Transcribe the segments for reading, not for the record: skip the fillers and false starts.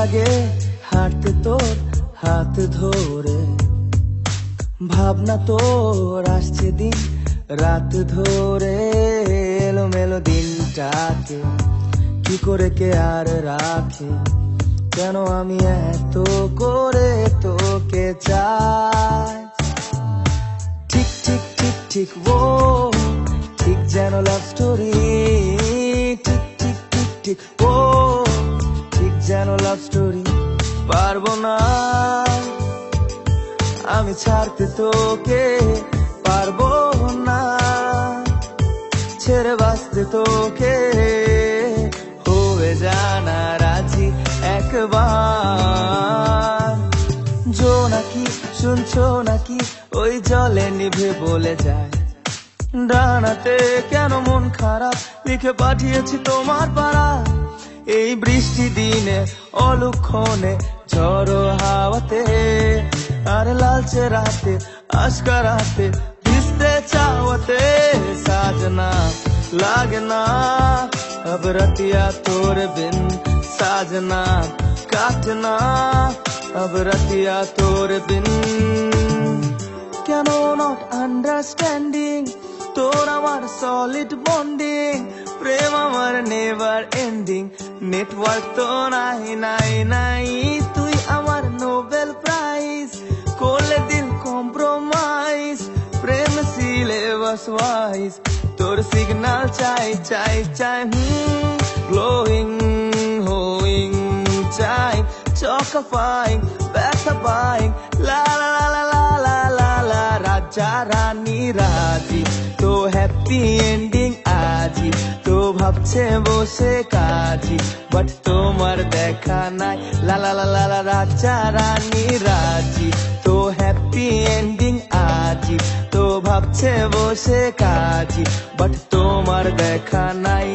লাগে হাঁটতে তোর হাত ধরে, ভাবনা তোর আসছে দিন রাত ধরে। এলোমেলো দিনটাকে কি করে কে আর রাখে, কেন আমি এত করে তোকে চাই। ঠিক ঠিক ঠিক ঠিক ও ঠিক যেন লাভ স্টোরি, ঠিক ঠিক ঠিক ঠিক ও ঠিক যেন লাভ স্টোরি। পারবো না আমি ছাড়তে তোকে, পারবো না ছেড়ে বাঁচতে তোকে। হয়ে জানা রাজি একবার, জোনাকি শুনছো নাকি ওই জলে নিভে বলে যায়। ডানাতে কেন মন খারাপ লিখে পাঠিয়েছি তোমার পাড়া। এই বৃষ্টি দিনে অলুক্ষণে ঝড়ো হাওয়াতে, আর লালচে রাতে আজকা রাতে ভিজতে চাওয়াতে। साजना लागना अब रतिया तोर बिन, साजना काटना अब रतिया तोर बिन। কেন নট আন্ডারস্ট্যান্ডিং তোর আমার সলিড বন্ডিং, প্রেম আমার নেভার এন্ডিং, নেটওয়ার্ক তো নাই নাই নাই। তুই আমার নোবেল প্রাইজ করলে দিল কম্প্রোমাইজ, প্রেম সিলেবাস ওয়াইজ তোর সিগন্যাল চাই চাই চাই। গ্লোয়িং হোয়িং চাই, চকফাইং ব্যথা পাইং লা লা লা লা লা লা লা। রাজা রানী রাজি তো হ্যাপি এন্ডিং আজি, তো ভাবছে বসে কাজী বাট তোমার দেখা নাই লা লা লা লা লা। রাজা রানী রাজি তো হ্যাপি এন্ডিং আজি, তো ভাবছে বসে কাজী বাট তোমার দেখা নাই।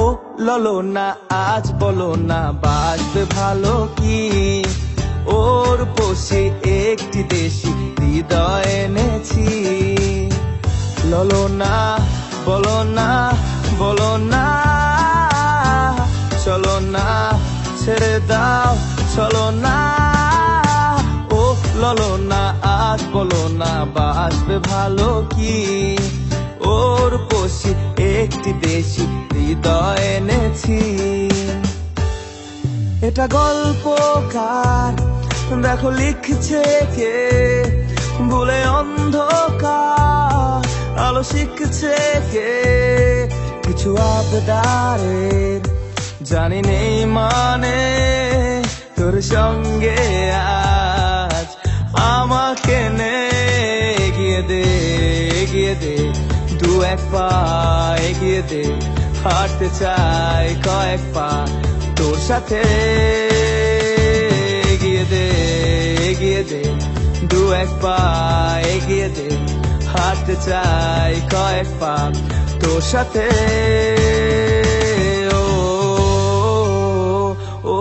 ও ললো না আজ বলো না বাসবে ভালো কি, ওর বসে একটি দেশি হৃদয় এনেছি। ললো না বলো না বলো না, চলো না ছেড়ে দাও চলো না। ও ললো না আজ বলো না বাসবে ভালো কি, ওর বসে একটি দেশি হৃদয় এনেছি। এটা গল্পকার দেখো লিখছে কে, ভুলে অন্ধকার আলো শিখছে কে। কিছু আবদারের জানি নেই মানে, তোর সঙ্গে আজ আমাকে নে। এগিয়ে দে এগিয়ে দে দু এক পা এগিয়ে দে, হাঁটতে চাই কয়েক পা তোর সাথে। এগিয়ে দে এগিয়ে দে দু এক পা এগিয়ে দে, হাঁটতে চাই কয়েক পা তোর সাথে। ও ও ও